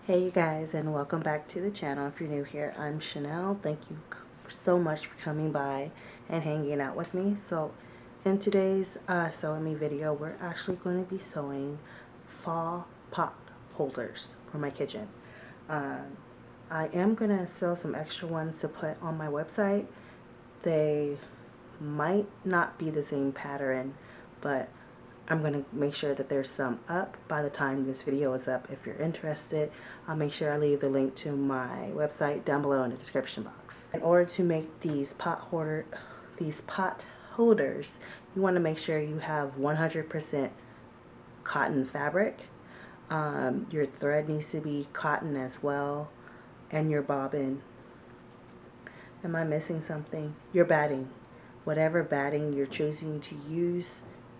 Hey you guys, and welcome back to the channel. If you're new here, I'm Chanel. Thank you so much for coming by and hanging out with me. So in today's sewing me video, we're actually going to be sewing fall pot holders for my kitchen. I am going to sew some extra ones to put on my website. They might not be the same pattern, but I'm going to make sure that there's some up by the time this video is up. If you're interested, I'll make sure I leave the link to my website down below in the description box. In order to make these pot holders, you want to make sure you have 100% cotton fabric. Your thread needs to be cotton as well, and your bobbin. Am I missing something? Your batting. Whatever batting you're choosing to use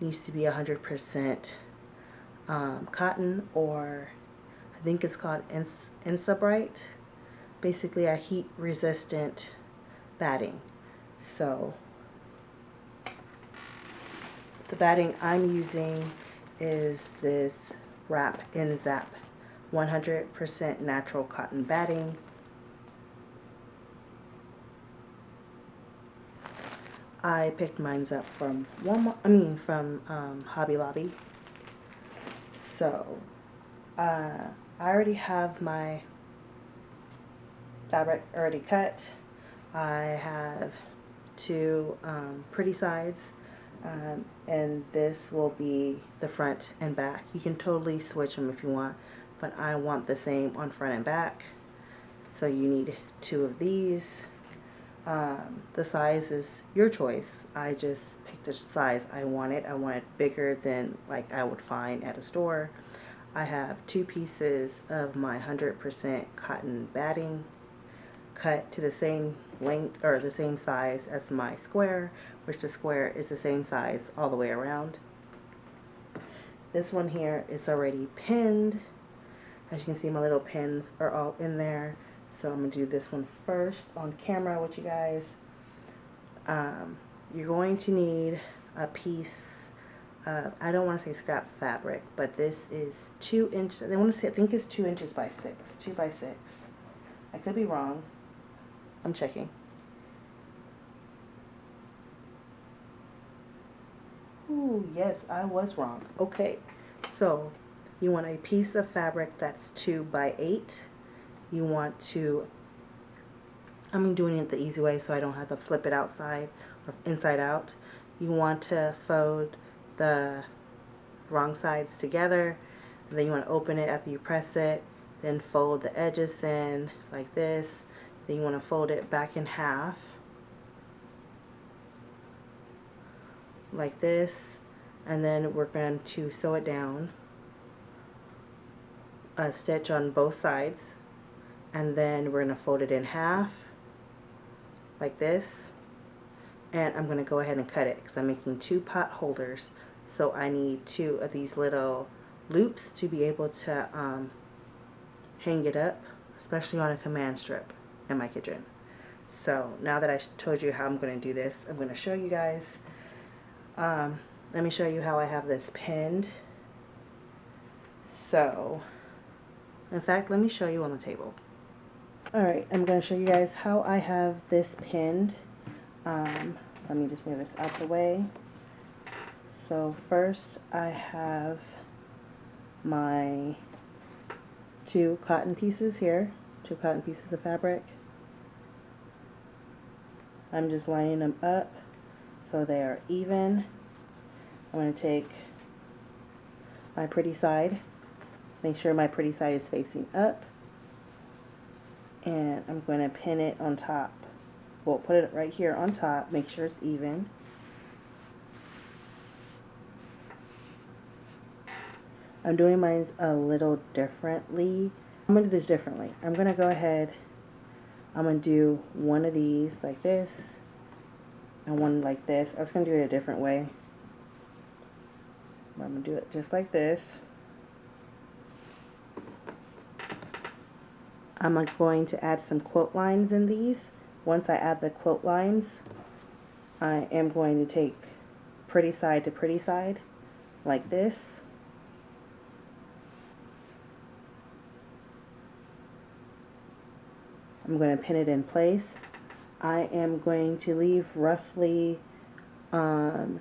needs to be 100% cotton, or I think it's called Insabright. Basically a heat resistant batting. So the batting I'm using is this Wrap and Zap 100% natural cotton batting. I picked mine up from Hobby Lobby. So I already have my fabric already cut. I have two pretty sides, and this will be the front and back. You can totally switch them if you want, but I want the same on front and back. So you need two of these. The size is your choice. I just picked the size I wanted. I want it bigger than like I would find at a store. I have two pieces of my 100% cotton batting cut to the same length or the same size as my square, which the square is the same size all the way around. This one here is already pinned. As you can see, my little pins are all in there. So I'm going to do this one first on camera with you guys. You're going to need a piece of, I don't want to say scrap fabric, but this is 2 inches. I want to say, I think it's 2 inches by 6. 2 by 6. I could be wrong. I'm checking. Ooh, yes, I was wrong. Okay, so you want a piece of fabric that's 2 by 8. You want to, I'm doing it the easy way so I don't have to flip it outside or inside out. You want to fold the wrong sides together, and then you want to open it after you press it, then fold the edges in like this. Then you want to fold it back in half like this, and then we're going to sew it down, a stitch on both sides, and then we're going to fold it in half like this, and I'm going to go ahead and cut it because I'm making 2 pot holders, so I need 2 of these little loops to be able to hang it up, especially on a command strip in my kitchen. So now that I told you how I'm going to do this, I'm going to show you guys. Let me show you how I have this pinned. So, in fact, let me show you on the table. Alright, I'm going to show you guys how I have this pinned. Let me just move this out the way. So first I have my 2 cotton pieces here, 2 cotton pieces of fabric. I'm just lining them up so they are even. I'm going to take my pretty side, make sure my pretty side is facing up, and I'm going to pin it on top. Well, put it right here on top, make sure it's even. I'm doing mine a little differently. I'm going to do this differently. I'm going to go ahead, I'm going to do one of these like this, and one like this. I was going to do it a different way. I'm going to do it just like this. I'm going to add some quote lines in these. Once I add the quote lines, I am going to take pretty side to pretty side like this. I'm going to pin it in place. I am going to leave roughly 3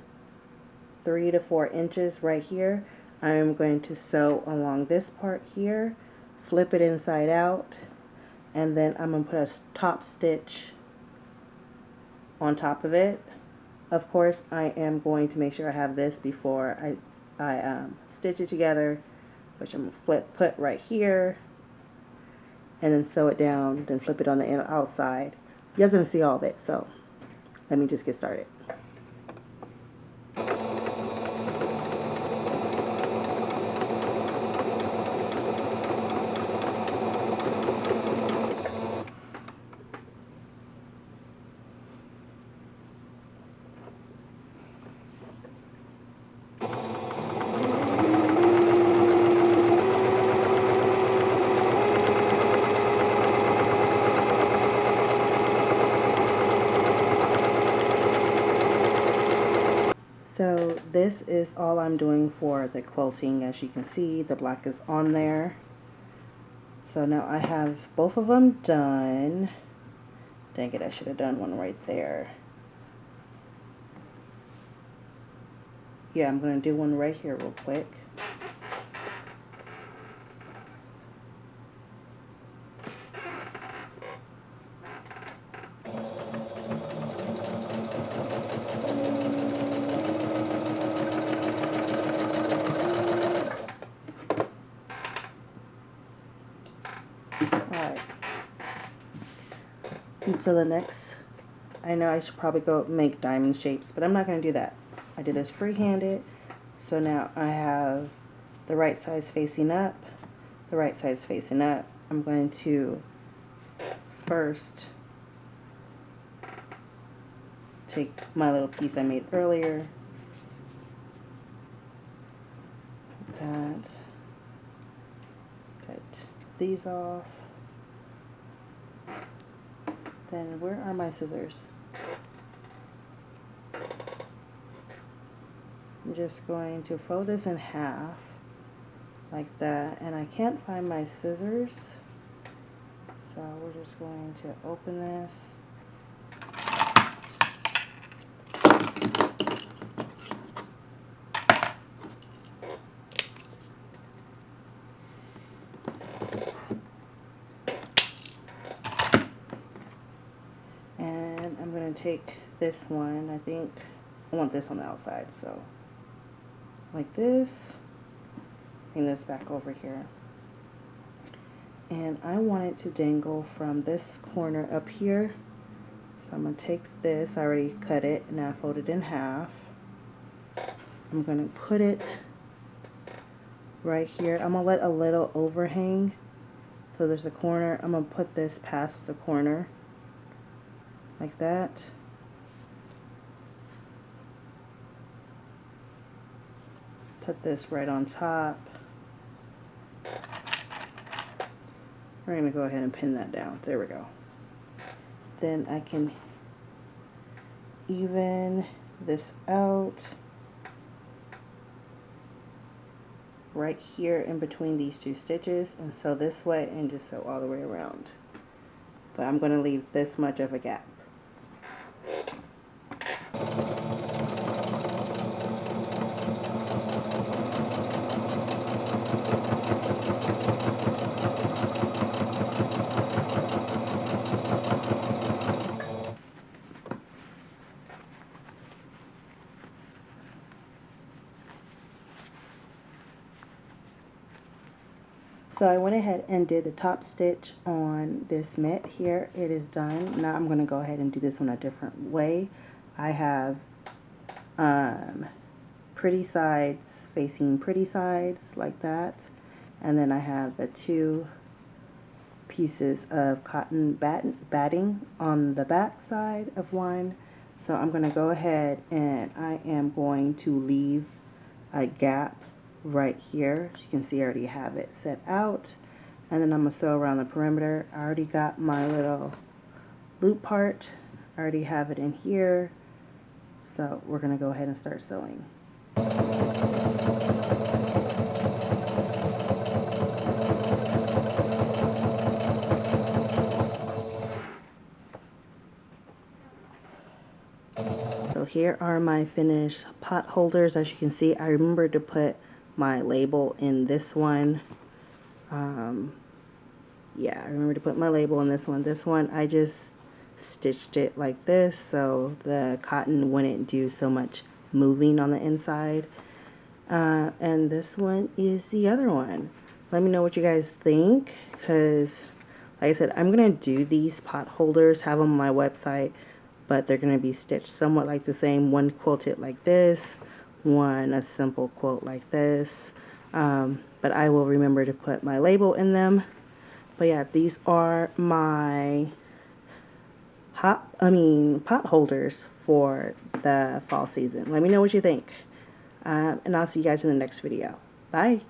to 4 inches right here. I am going to sew along this part here, flip it inside out, and then I'm going to put a top stitch on top of it. Of course, I am going to make sure I have this before I stitch it together, which I'm going to put right here, and then sew it down, then flip it on the outside. You guys are going to see all of it, so let me just get started. So this is all I'm doing for the quilting. As you can see, the black is on there. So now I have both of them done. Dang it, I should have done one right there. Yeah, I'm going to do one right here real quick. Alright. And so the next, I know I should probably go make diamond shapes, but I'm not going to do that. I did this free-handed. So now I have the right size facing up, the right size facing up. I'm going to first take my little piece I made earlier, that, cut these off. Then where are my scissors? I'm just going to fold this in half like that, and I can't find my scissors, so we're just going to open this. And I'm going to take this one. I think I want this on the outside, so like this, bring this back over here, and I want it to dangle from this corner up here. So I'm going to take this, I already cut it, and I fold it in half. I'm going to put it right here. I'm going to let a little overhang, so there's a corner. I'm going to put this past the corner like that. Put this right on top. We're going to go ahead and pin that down. There we go. Then I can even this out right here in between these two stitches, and sew this way and just sew all the way around. But I'm going to leave this much of a gap. So I went ahead and did the top stitch on this mitt here. It is done. Now I'm going to go ahead and do this one a different way. I have pretty sides facing pretty sides like that. And then I have the two pieces of cotton batting on the back side of one. So I'm going to go ahead and I am going to leave a gap right here. As you can see, I already have it set out, and then I'm going to sew around the perimeter. I already got my little loop part. I already have it in here, so we're going to go ahead and start sewing. So here are my finished pot holders. As you can see, I remember to put my label in this one. Yeah, I remember to put my label in this one. This one, I just stitched it like this so the cotton wouldn't do so much moving on the inside. And this one is the other one. Let me know what you guys think, because like I said, I'm going to do these pot holders, have them on my website, but they're going to be stitched somewhat like the same. One quilted like this, one a simple quilt like this. But I will remember to put my label in them. But yeah, these are my pot holders for the fall season. Let me know what you think. And I'll see you guys in the next video. Bye.